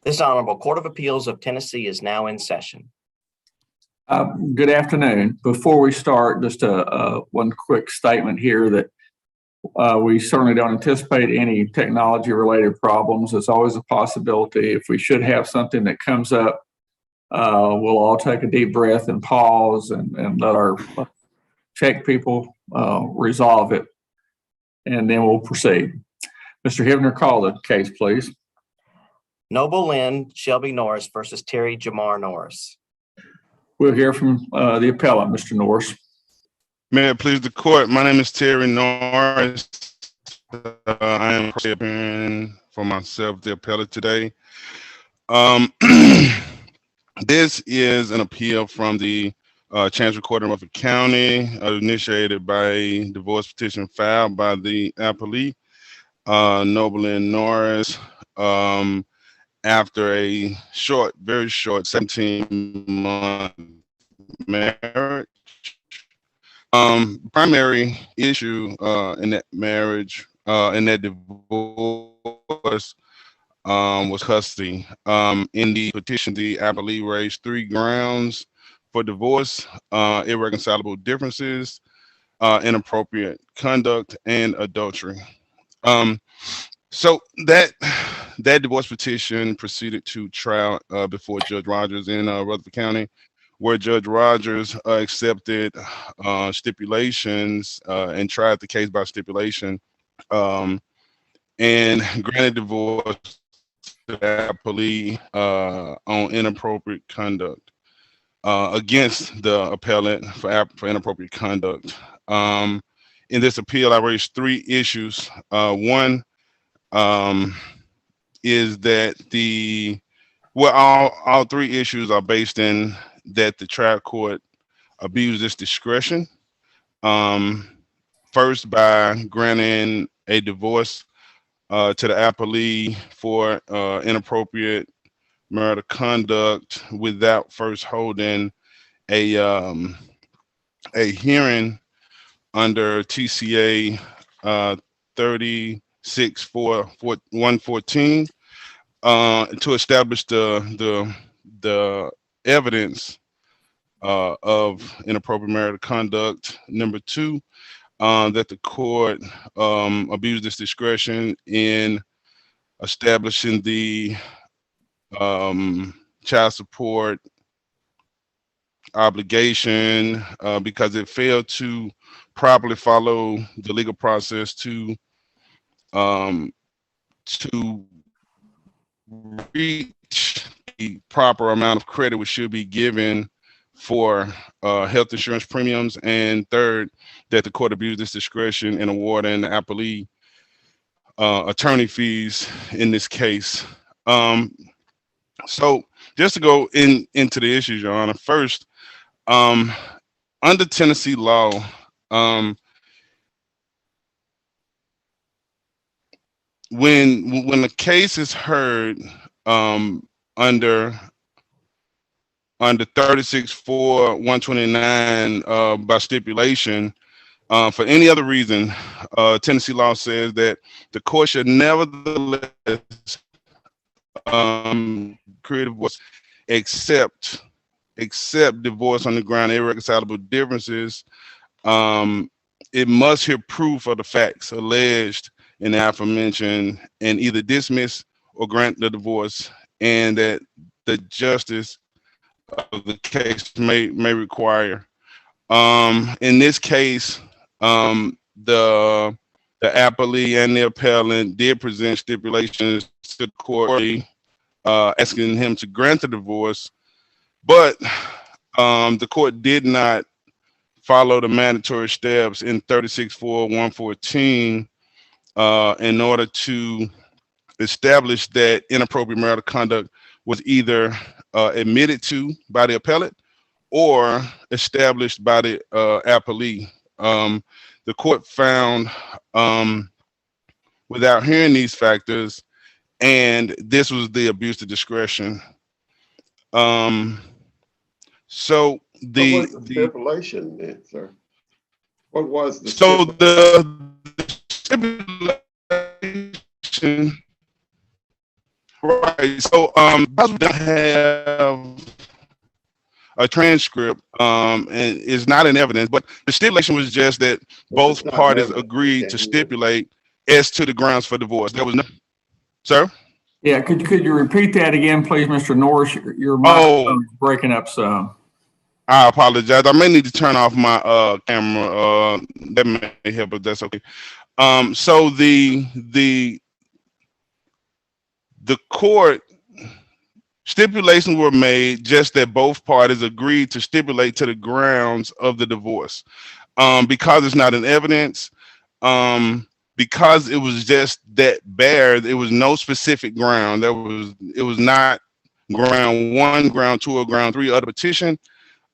This Honorable Court of Appeals of Tennessee is now in session. Good afternoon. Before we start, just one quick statement here that we certainly don't anticipate any technology-related problems. It's always a possibility. If we should have something that comes up, we'll all take a deep breath and pause and let our tech people resolve it, and then we'll proceed. Mr. Hivner, call the case, please. Noblelynn, Shelby Norris versus Terry Jamar Norris. We'll hear from the appellant, Mr. Norris. May it please the court, my name is Terry Norris. I am appearing for myself, the appellate today. This is an appeal from the Chancery Court of Norfolk County, initiated by a divorce petition filed by the appellee, Noblelynn Norris, after a very short 17-month marriage. Primary issue in that marriage, in that divorce, was custody. In the petition, the appellee raised 3 grounds for divorce: irreconcilable differences, inappropriate conduct, and adultery. So that divorce petition proceeded to trial before Judge Rogers in Rutherford County, where Judge Rogers accepted stipulations and tried the case by stipulation, and granted divorce to the appellee on inappropriate conduct against the appellant for inappropriate conduct. In this appeal, I raised 3 issues. One is that all 3 issues are based in that the trial court abused its discretion. First, by granting a divorce to the appellee for inappropriate marital conduct without first holding a hearing under TCA 36-114 to establish the evidence of inappropriate marital conduct. Number 2, that the court abused its discretion in establishing the child support obligation because it failed to properly follow the legal process to reach the proper amount of credit which should be given for health insurance premiums. And third, that the court abused its discretion in awarding the appellee attorney fees in this case. So just to go into the issues, Your Honor, first, under Tennessee law, when the case is heard under 36-129 by stipulation, for any other reason, Tennessee law says that the court should nevertheless create divorce except divorce on the ground of irreconcilable differences. It must hear proof of the facts alleged in the aforementioned and either dismiss or grant the divorce, and that the justice of the case may require. In this case, the appellee and the appellant did present stipulations to the court asking him to grant the divorce, but the court did not follow the mandatory steps in 36-114 in order to establish that inappropriate marital conduct was either admitted to by the appellate or established by the appellee. The court found, without hearing these factors, and this was the abuse of discretion. So what was the stipulation then, sir? What was the stipulation Right. So, because we don't have a transcript, and it's not in evidence, but the stipulation was just that both It's not parties evidence. agreed to Okay. stipulate as to the grounds for divorce. There was no, sir? Yeah, could you repeat that again, please, Mr. Norris? Your Oh, microphone is breaking up some. I apologize. I may need to turn off my camera. That may help, but that's okay. So the court stipulations were made just that both parties agreed to stipulate to the grounds of the divorce. Because it's not in evidence, because it was just that bare, there was no specific ground. It was not ground one, ground two, or ground three of the petition.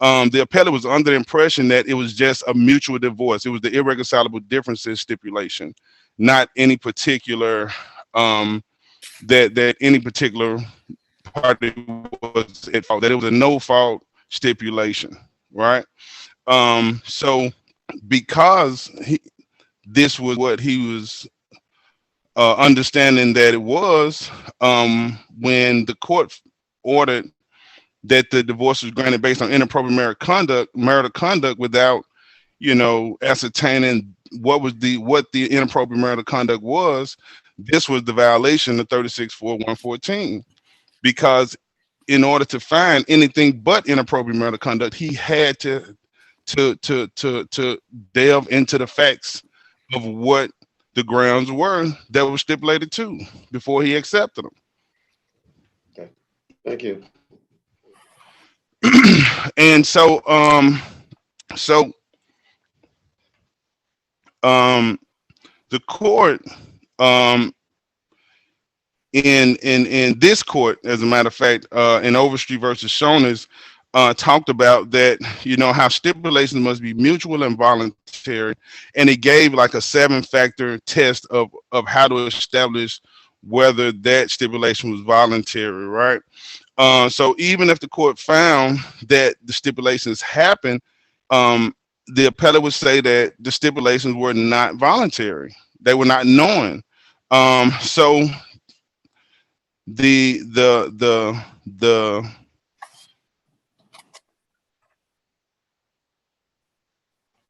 The appellate was under the impression that it was just a mutual divorce. It was the irreconcilable differences stipulation, not any particular that any particular party was at fault. That it was a no fault stipulation, right? So because this was what he was understanding that it was, when the court ordered that the divorce was granted based on inappropriate marital conduct without, ascertaining what the inappropriate marital conduct was. This was the violation of 36-4-114, because in order to find anything but inappropriate marital conduct, he had to delve into the facts of what the grounds were that were stipulated to before he accepted them. Okay. Thank you. And so the court, in this court, as a matter of fact, in Overstreet versus Shonas, talked about that, how stipulations must be mutual and voluntary, and it gave like a 7-factor test of how to establish whether that stipulation was voluntary, right? So even if the court found that the stipulations happened, the appellate would say that the stipulations were not voluntary; they were not knowing. So the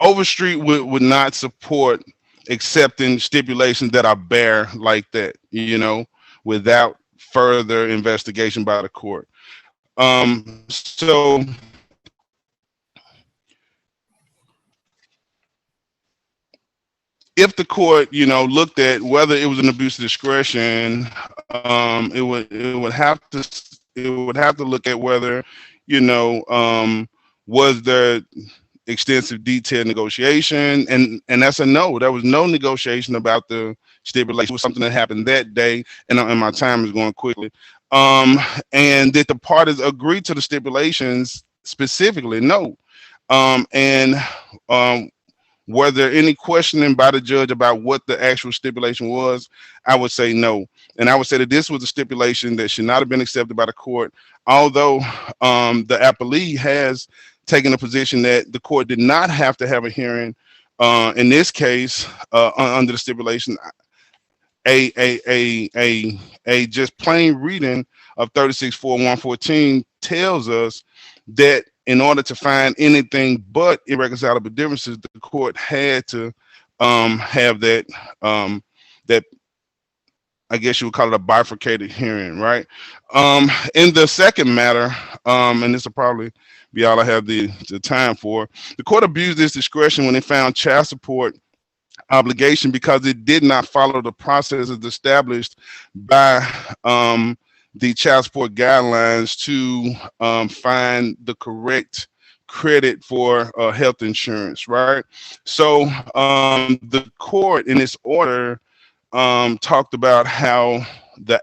Overstreet would not support accepting stipulations that are bare like that, without further investigation by the court. So if the court, looked at whether it was an abuse of discretion, it would have to look at whether, was there extensive detailed negotiation, and that's a no. There was no negotiation about the stipulation. It was something that happened that day, and my time is going quickly. And did the parties agree to the stipulations specifically? No. Were there any questioning by the judge about what the actual stipulation was? I would say no. And I would say that this was a stipulation that should not have been accepted by the court, although the appellee has taken a position that the court did not have to have a hearing. In this case, under the stipulation, a just plain reading of 36-4-114 tells us that in order to find anything but irreconcilable differences, the court had to have that that, I guess you would call it, a bifurcated hearing, right? In the second matter, and this will probably be all I have the time for, the court abused its discretion when it found child support obligation because it did not follow the processes established by the child support guidelines to find the correct credit for health insurance, right? So the court in its order talked about how the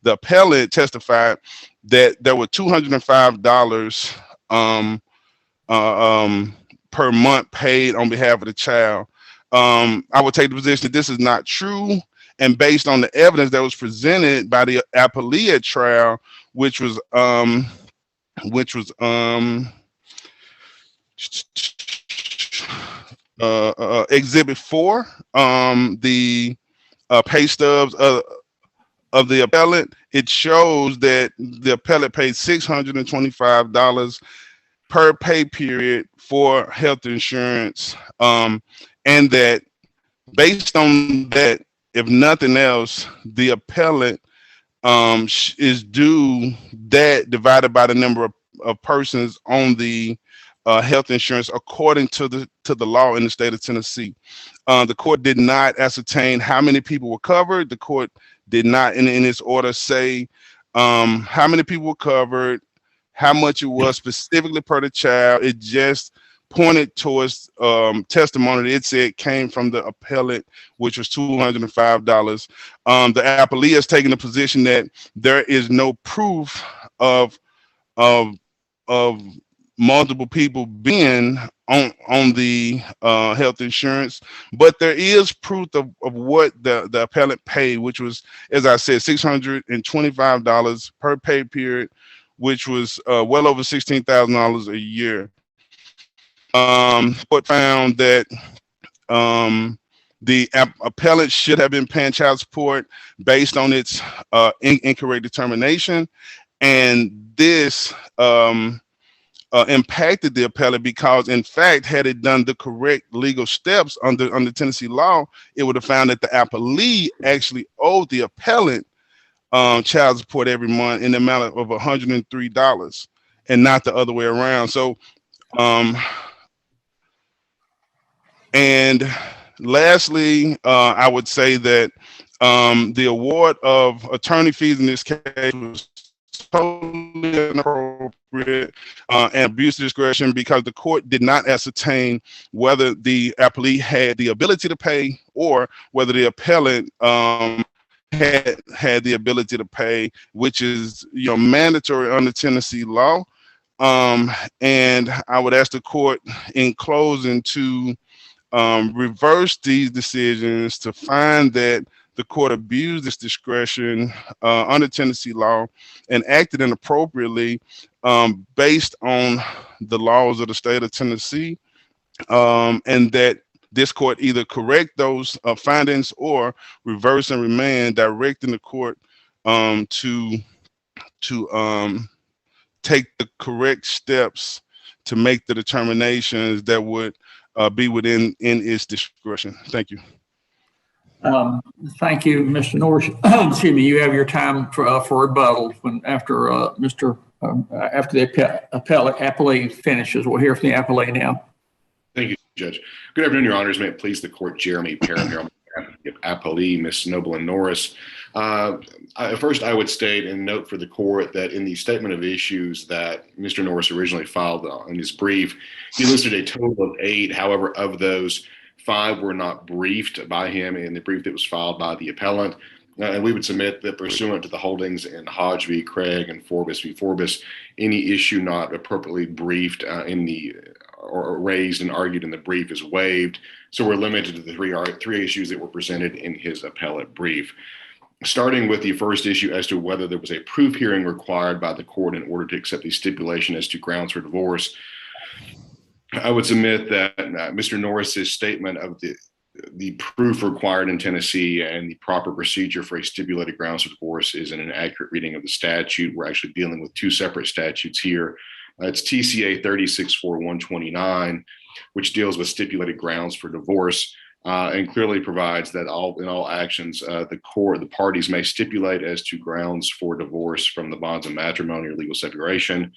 appellant testified that there were $205 per month paid on behalf of the child. I would take the position that this is not true, and based on the evidence that was presented by the appellee at trial, which was Exhibit 4, the pay stubs of the appellant, it shows that the appellant paid $625 per pay period for health insurance, and that based on that, if nothing else, the appellant is due that divided by the number of persons on the health insurance according to the law in the state of Tennessee. The court did not ascertain how many people were covered. The court did not, in its order, say how many people were covered, how much it was specifically per the child. It just pointed towards testimony that it said came from the appellant, which was $205. The appellee has taken the position that there is no proof of multiple people being on the health insurance, but there is proof of what the appellant paid, which was, as I said, $625 per pay period, which was well over $16,000 a year. Court found that the appellant should have been paying child support based on its incorrect determination, and this impacted the appellant because, in fact, had it done the correct legal steps under Tennessee law, it would have found that the appellee actually owed the appellant child support every month in the amount of $103, and not the other way around. So, and lastly, I would say that the award of attorney fees in this case was totally inappropriate and abuse of discretion because the court did not ascertain whether the appellee had the ability to pay or whether the appellant had the ability to pay, which is mandatory under Tennessee law. And I would ask the court in closing to reverse these decisions, to find that the court abused its discretion under Tennessee law and acted inappropriately based on the laws of the state of Tennessee, and that this court either correct those findings or reverse and remand, directing the court to take the correct steps to make the determinations that would be within its discretion. Thank you. Thank you, Mr. Norris. Excuse me. You have your time for rebuttal after the appellee finishes. We'll hear from the appellee now. Thank you, Judge. Good afternoon, Your Honors. May it please the court, Jeremy Parham here on behalf of appellee, Ms. Noblelynn Norris. First, I would state and note for the court that in the statement of issues that Mr. Norris originally filed in his brief, he listed a total of 8. However, of those, 5 were not briefed by him in the brief that was filed by the appellant. And we would submit that pursuant to the holdings in Hodge v. Craig and Forbes v. Forbes, any issue not appropriately briefed or raised and argued in the brief is waived. So we're limited to the three issues that were presented in his appellate brief. Starting with the first issue as to whether there was a proof hearing required by the court in order to accept the stipulation as to grounds for divorce, I would submit that Mr. Norris's statement of the proof required in Tennessee and the proper procedure for a stipulated grounds for divorce is an inaccurate reading of the statute. We're actually dealing with 2 separate statutes here. It's TCA 364129, which deals with stipulated grounds for divorce, and clearly provides that in all actions, the parties may stipulate as to grounds for divorce from the bonds of matrimony or legal separation,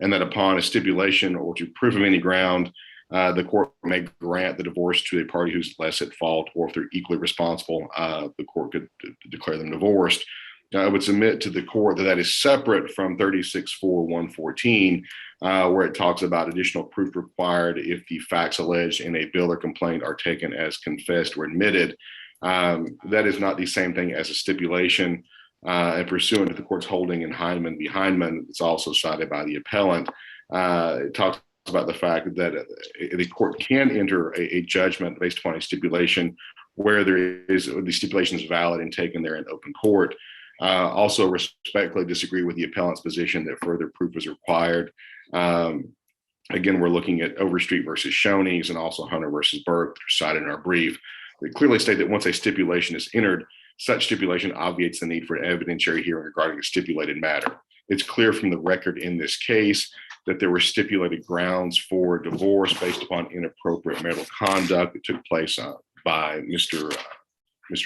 and that upon a stipulation or to proof of any ground, the court may grant the divorce to a party who's less at fault, or if they're equally responsible, the court could declare them divorced. I would submit to the court that is separate from 364114, where it talks about additional proof required if the facts alleged in a bill or complaint are taken as confessed or admitted. That is not the same thing as a stipulation. And pursuant to the court's holding in Heinemann v. Heinemann, it's also cited by the appellant. It talks about the fact that the court can enter a judgment based upon a stipulation where the stipulation is valid and taken there in open court. Also respectfully disagree with the appellant's position that further proof is required. Again, we're looking at Overstreet versus Shoney's and also Hunter versus Burke, cited in our brief. They clearly state that once a stipulation is entered, such stipulation obviates the need for an evidentiary hearing regarding the stipulated matter. It's clear from the record in this case that there were stipulated grounds for divorce based upon inappropriate marital conduct that took place by Mr.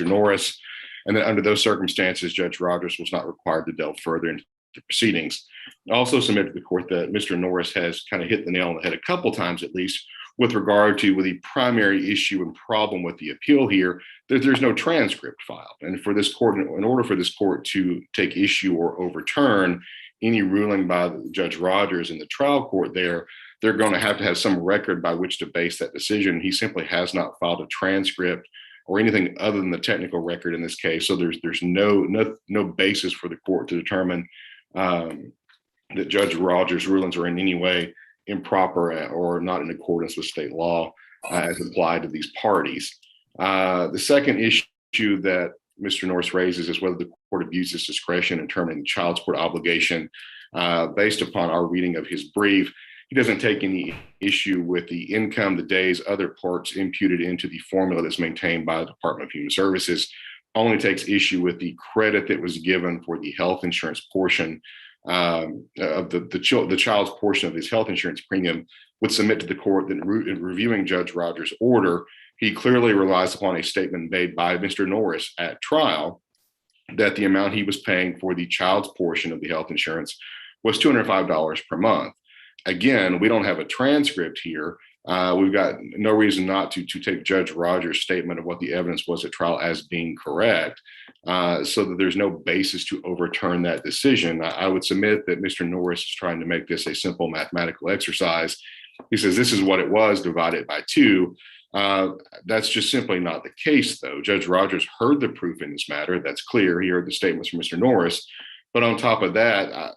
Norris. And that under those circumstances, Judge Rogers was not required to delve further into the proceedings. I also submit to the court that Mr. Norris has kind of hit the nail on the head a couple times, at least, with regard to the primary issue and problem with the appeal here, that there's no transcript filed. And for this court, in order for this court to take issue or overturn any ruling by Judge Rogers in the trial court there, they're going to have some record by which to base that decision. He simply has not filed a transcript or anything other than the technical record in this case. So there's no basis for the court to determine that Judge Rogers' rulings are in any way improper or not in accordance with state law as applied to these parties. The second issue that Mr. Norris raises is whether the court abuses discretion in determining the child support obligation. Based upon our reading of his brief, he doesn't take any issue with the income, the days, other parts imputed into the formula that's maintained by the Department of Human Services. Only takes issue with the credit that was given for the health insurance portion of the child's portion of his health insurance premium. Would submit to the court that in reviewing Judge Rogers' order, he clearly relies upon a statement made by Mr. Norris at trial that the amount he was paying for the child's portion of the health insurance was $205 per month. Again, we don't have a transcript here. We've got no reason not to take Judge Rogers' statement of what the evidence was at trial as being correct, so that there's no basis to overturn that decision. I would submit that Mr. Norris is trying to make this a simple mathematical exercise. He says this is what it was divided by 2. That's just simply not the case, though. Judge Rogers heard the proof in this matter. That's clear. He heard the statements from Mr. Norris. But on top of that,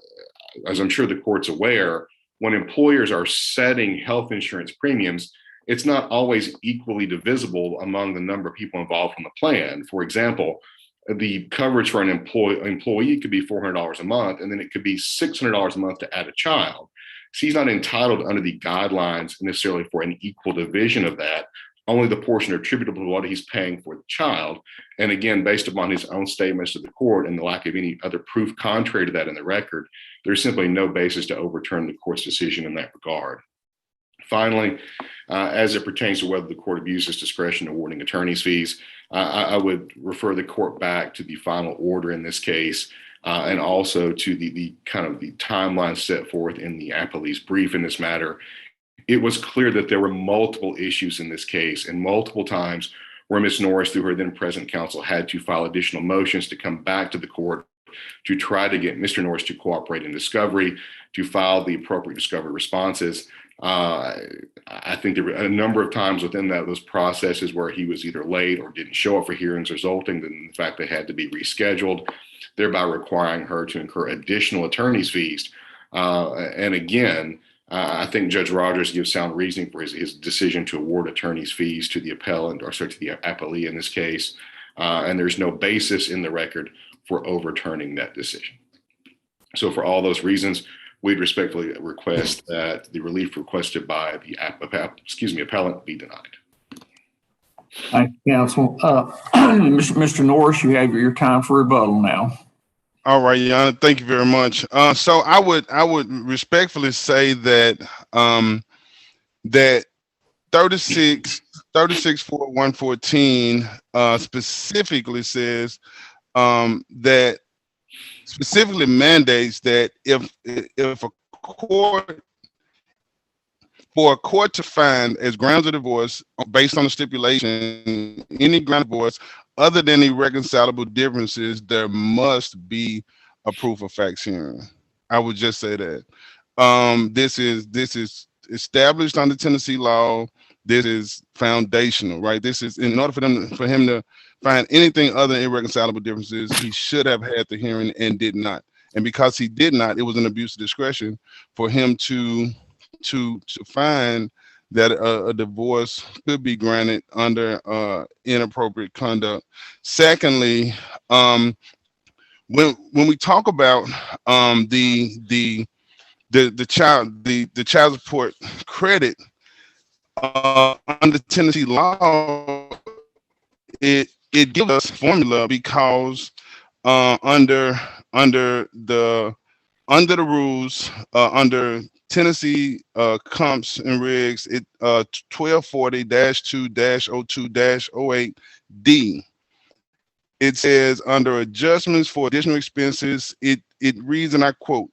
as I'm sure the court's aware, when employers are setting health insurance premiums, it's not always equally divisible among the number of people involved in the plan. For example, the coverage for an employee could be $400 a month, and then it could be $600 a month to add a child. So he's not entitled under the guidelines necessarily for an equal division of that, only the portion attributable to what he's paying for the child. And again, based upon his own statements to the court and the lack of any other proof contrary to that in the record, there's simply no basis to overturn the court's decision in that regard. Finally, as it pertains to whether the court abuses discretion awarding attorney's fees, I would refer the court back to the final order in this case, and also to the kind of the timeline set forth in the appellee's brief in this matter. It was clear that there were multiple issues in this case, and multiple times where Ms. Norris, through her then present counsel, had to file additional motions to come back to the court to try to get Mr. Norris to cooperate in discovery, to file the appropriate discovery responses. I think there were a number of times within those processes where he was either late or didn't show up for hearings, resulting in the fact they had to be rescheduled, thereby requiring her to incur additional attorney's fees. And again, I think Judge Rogers gives sound reasoning for his decision to award attorney's fees to the appellant, or sorry, to the appellee in this case. And there's no basis in the record for overturning that decision. So for all those reasons, we'd respectfully request that the relief requested by the appellant be denied. Thank you, counsel. Mr. Norris, you have your time for rebuttal now. All right, Your Honor, thank you very much. So I would respectfully say that that 36.114 specifically says that specifically mandates that if a court, for a court to find as grounds of divorce based on the stipulation, any ground of divorce other than irreconcilable differences, there must be a proof of facts hearing. I would just say that this is established under Tennessee law. This is foundational, right? This is in order for him to find anything other than irreconcilable differences, he should have had the hearing and did not. And because he did not, it was an abuse of discretion for him to find that a divorce could be granted under inappropriate conduct. Secondly, when we talk about the child support credit under Tennessee law, it it gives us formula because under the rules, under Tennessee comps and regs, it 1240-2-02-08D. It says under adjustments for additional expenses, it reads, and I quote,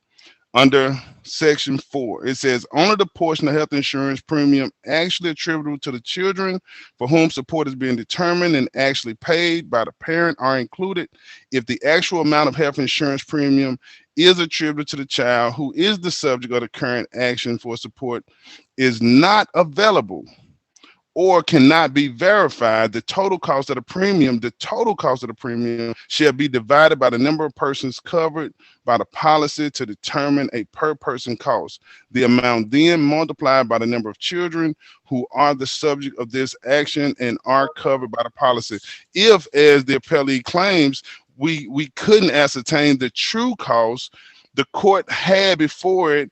under section 4, it says only the portion of health insurance premium actually attributable to the children for whom support is being determined and actually paid by the parent are included if the actual amount of health insurance premium is attributed to the child who is the subject of the current action for support is not available or cannot be verified. The total cost of the premium shall be divided by the number of persons covered by the policy to determine a per person cost. The amount then multiplied by the number of children who are the subject of this action and are covered by the policy. If, as the appellee claims, we couldn't ascertain the true cost, the court had before it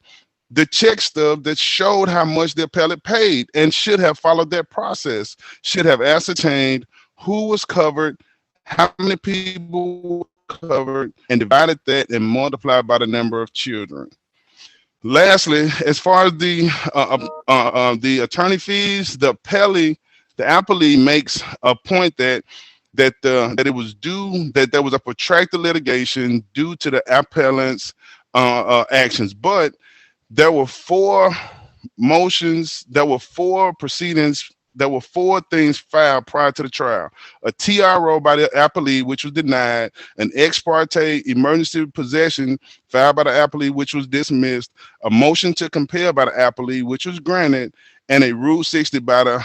the check stub that showed how much the appellate paid and should have followed that process, should have ascertained who was covered, how many people were covered, and divided that and multiplied by the number of children. Lastly, as far as the attorney fees, the appellee makes a point that it was due, that there was a protracted litigation due to the appellant's actions, but there were 4 motions, there were 4 proceedings, there were 4 things filed prior to the trial. A TRO by the appellee, which was denied, an ex parte emergency possession filed by the appellee, which was dismissed, a motion to compel by the appellee, which was granted, and a Rule 60 by the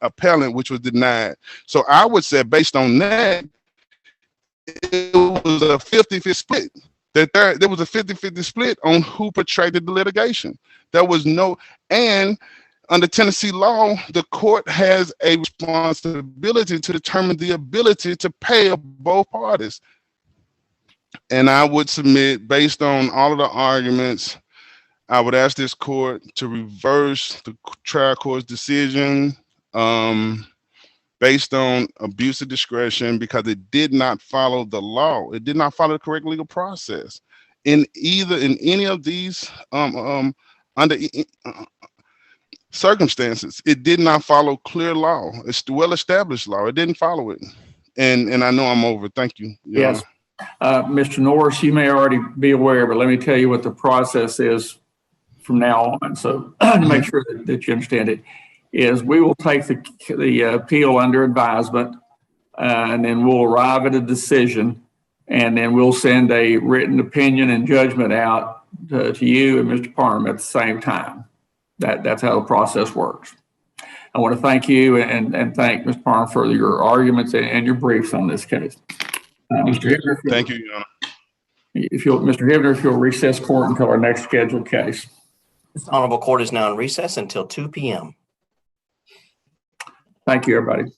appellant, which was denied. So I would say, based on that, it was a 50-50 split. That there was a 50-50 split on who protracted the litigation. There was no, and under Tennessee law, the court has a responsibility to determine the ability to pay of both parties. And I would submit, based on all of the arguments, I would ask this court to reverse the trial court's decision based on abuse of discretion because it did not follow the law. It did not follow the correct legal process in any of these under circumstances. It did not follow clear law. It's well-established law. It didn't follow it. And I know I'm over. Thank you. Yes. Mr. Norris, you may already be aware, but let me tell you what the process is from now on. So to make sure that you understand it, is we will take the appeal under advisement and then we'll arrive at a decision and then we'll send a written opinion and judgment out to you and Mr. Parham at the same time. That's how the process works. I want to thank you and thank Mr. Parham for your arguments and your briefs on this case. Mr. Hibner, thank you, Your Honor. Mr. Hibner, if you'll recess court until our next scheduled case. This honorable court is now in recess until 2 p.m. Thank you, everybody.